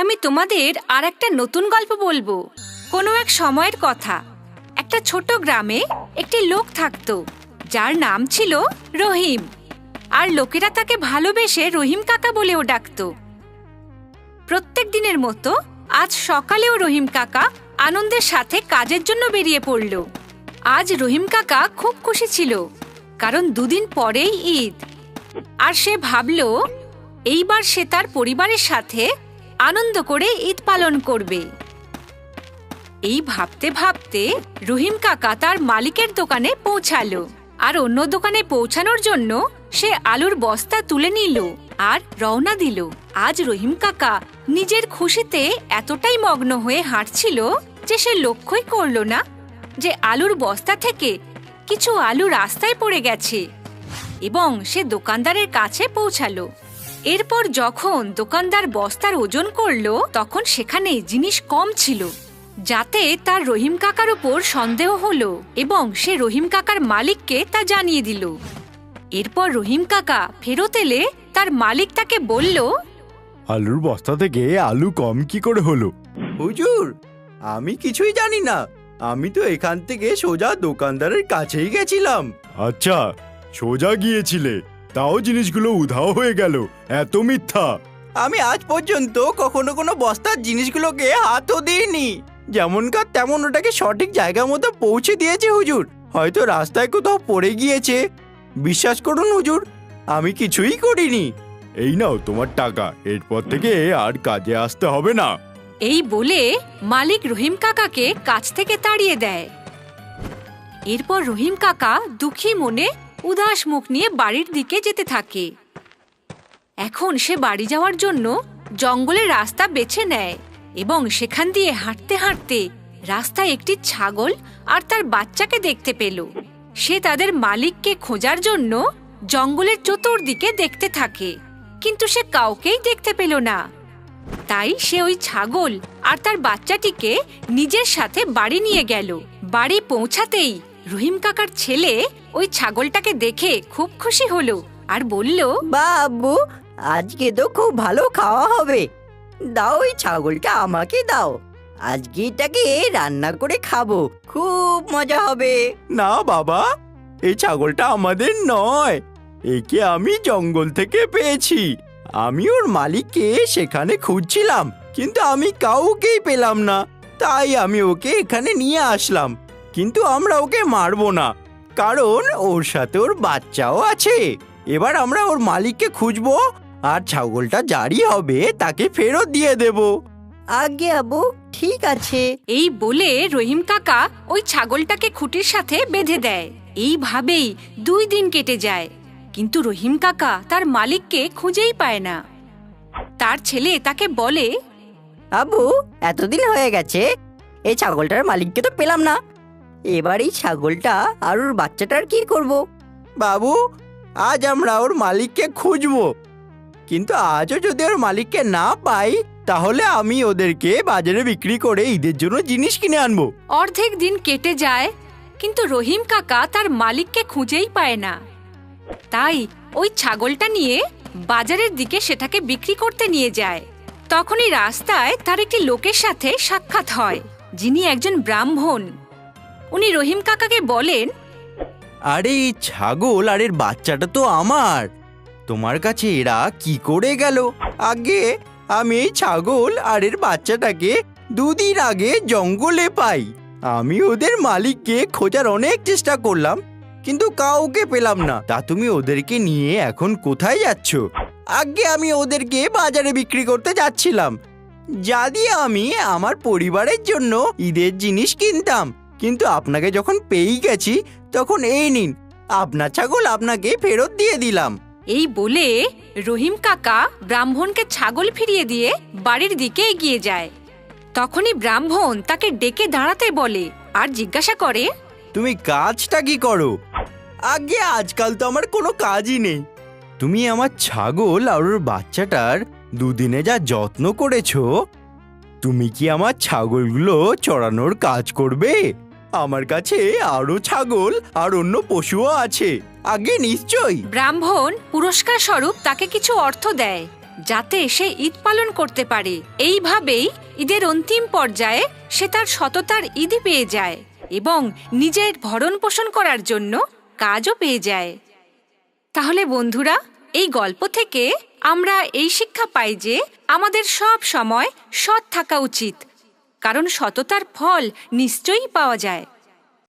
আমি তোমাদের আর একটা নতুন গল্প বলবো। কোনো এক সময়ের কথা। একটা ছোট গ্রামে একটি লোক থাকতো, যার নাম ছিল রহিম। আর লোকেরা তাকে ভালোবেসে রহিম কাকা বলেও ডাকতো। প্রত্যেক দিনের মতো আজ সকালেও রহিম কাকা আনন্দের সাথে কাজের জন্য বেরিয়ে পড়ল। আজ রহিম কাকা খুব খুশি ছিল, কারণ দুদিন পরেই ঈদ। আর সে ভাবল এইবার সে তার পরিবারের সাথে আনন্দ করে ঈদ পালন করবে। এই ভাবতে ভাবতে রহিম কাকা তার মালিকের দোকানে পৌঁছালো। আর অন্য দোকানে পৌঁছানোর জন্য সে আলুর বস্তা তুলে নিল আর রওনা দিল। আজ রহিম কাকা নিজের খুশিতে এতটাই মগ্ন হয়ে হাঁটছিল যে সে লক্ষ্যই করল না যে আলুর বস্তা থেকে কিছু আলু রাস্তায় পড়ে গেছে, এবং সে দোকানদারের কাছে পৌঁছালো। এরপর যখন দোকানদার বস্তার ওজন করল, তখন সেখানে জিনিস কম ছিল, যাতে তার রহিম কাকার উপর সন্দেহ হলো, এবং সে রহিম কাকার মালিককে তা জানিয়ে দিল। এরপর রহিম কাকা ফেরত এলে তার মালিক তাকে বলল, আলুর বস্তা থেকে আলু কম কি করে হলো? হুজুর, আমি কিছুই জানি না। আমি তো এখান থেকে সোজা দোকানদারের কাছেই গেছিলাম। আচ্ছা, সোজা গিয়েছিলে, তাও জিনিসগুলো উধাও হয়ে গেল। এত মিথ্যা! আমি আজ পর্যন্ত কখনো কোনো বস্তার জিনিসগুলোকে হাতও দিইনি। যেমনকার তেমন ওটাকে সঠিক জায়গা মতো পৌঁছে দিয়েছে হুজুর। হয়তো রাস্তায় কোথাও পড়ে গিয়েছে। বিশ্বাস করুন হুজুর, আমি কিছুই করিনি। এই নাও তোমার টাকা, এরপর থেকে আর কাজে আসতে হবে না। এই বলে মালিক রহিম কাকাকে কাজ থেকে তাড়িয়ে দেয়। এরপর রহিম কাকা দুঃখী মনে উদাস মুখ নিয়ে বাড়ির দিকে যেতে থাকে। এখন সে বাড়ি যাওয়ার জন্য জঙ্গলের রাস্তা বেছে নেয়, এবং সেখান দিয়ে হাঁটতে হাঁটতে রাস্তায় একটি ছাগল আর তার বাচ্চাকে দেখতে পেল। সে তাদের মালিককে খোঁজার জন্য জঙ্গলের চতুর্দিকে দেখতে থাকে, কিন্তু সে কাউকেই দেখতে পেল না। তাই সে ওই ছাগল আর তার বাচ্চাটিকে নিজের সাথে বাড়ি নিয়ে গেল। বাড়ি পৌঁছাতেই রহিম কাকার ছেলে ওই ছাগলটাকে দেখে খুব খুশি হলো আর বলল, বাবু, আজকে তো খুব ভালো খাওয়া হবে। দাও, ওই ছাগলটা আমাকে দাও। আজকে এটাকে রান্না করে খাবো, খুব মজা হবে। না বাবা, এই ছাগলটা আমাদের নয়। একে আমি জঙ্গল থেকে পেয়েছি। আমি ওর মালিককে সেখানে খুঁজছিলাম, কিন্তু আমি কাউকেই পেলাম না। তাই আমি ওকে এখানে নিয়ে আসলাম। কিন্তু আমরা ওকে মারবো না, কারণ ওর সাথে ওর বাচ্চাও আছে। এবার আমরা ওর মালিককে খুঁজবো, আর ছাগলটা যারই হবে তাকে ফেরত দিয়ে দেব। আগে আবু, ঠিক আছে। এই বলে রহিম কাকা ওই ছাগলটাকে খুঁটির সাথে বেঁধে দেয়। এইভাবেই 2 দিন কেটে যায়, কিন্তু রহিম কাকা তার মালিককে খুঁজেই পায় না। তার ছেলে তাকে বলে, আবু, এতদিন হয়ে গেছে, এই ছাগলটার মালিককে তো পেলাম না। এবার এই ছাগলটা আর ওর বাচ্চাটার কি করব? বাবু, আজ আমরা ওর মালিককে খুঁজবো, কিন্তু আজও যদি ওর মালিককে না পাই, তাহলে আমি ওদেরকে বাজারে বিক্রি করে ঈদের জন্য জিনিস কিনে আনবো। অর্ধেক দিন কেটে যায়, কিন্তু রহিম কাকা তার মালিককে খুঁজেই পায় না। তাই ওই ছাগলটা নিয়ে বাজারের দিকে সেটাকে বিক্রি করতে নিয়ে যায়। তখনই রাস্তায় তার একটি লোকের সাথে সাক্ষাৎ হয়, যিনি একজন ব্রাহ্মণ। উনি রহিম কাকাকে বলেন, আরে এই ছাগল আর এর বাচ্চাটা তো আমার। তোমার কাছে এরা কি করে গেল? আগে আমি এই ছাগল আর এর বাচ্চাটাকে 2 দিন আগে জঙ্গলে পাই। আমি ওদের মালিককে খোঁজার অনেক চেষ্টা করলাম, কিন্তু কাউকে পেলাম না। তা তুমি ওদেরকে নিয়ে এখন কোথায় যাচ্ছ? আগে আমি ওদেরকে বাজারে বিক্রি করতে যাচ্ছিলাম, যা দিয়ে আমি আমার পরিবারের জন্য ঈদের জিনিস কিনতাম। কিন্তু আপনাকে যখন পেয়েই গেছি, তখন এই নিন, আপনার ছাগল আপনাকে ফেরত দিয়ে দিলাম। এই বলে রহিম কাকা ব্রাহ্মণকে ছাগল ফিরিয়ে দিয়ে বাড়ির দিকে এগিয়ে যায়। তখনই ব্রাহ্মণ তাকে ডেকে দাঁড়াতে বলে আর জিজ্ঞাসা করে, তুমি কাজটা কি করো? আগে আজকাল তো আমার কোনো কাজই নেই। তুমি আমার ছাগল আর ওর বাচ্চাটার 2 দিনে যা যত্ন করেছো, তুমি কি আমার ছাগলগুলো চড়ানোর কাজ করবে? আমার কাছে আরো ছাগল আর অন্য পশুও আছে। আগে নিশ্চয়ই। ব্রাহ্মণ পুরস্কার স্বরূপ তাকে কিছু অর্থ দেয় যাতে সে ঈদ পালন করতে পারে। এইভাবেই ঈদের অন্তিম পর্যায়ে সে তার সততার ঈদই পেয়ে যায় এবং নিজের ভরণ পোষণ করার জন্য কাজও পেয়ে যায়। তাহলে বন্ধুরা, এই গল্প থেকে আমরা এই শিক্ষা পাই যে আমাদের সব সময় সৎ থাকা উচিত, কারণ সততার ফল নিশ্চয়ই পাওয়া যায়।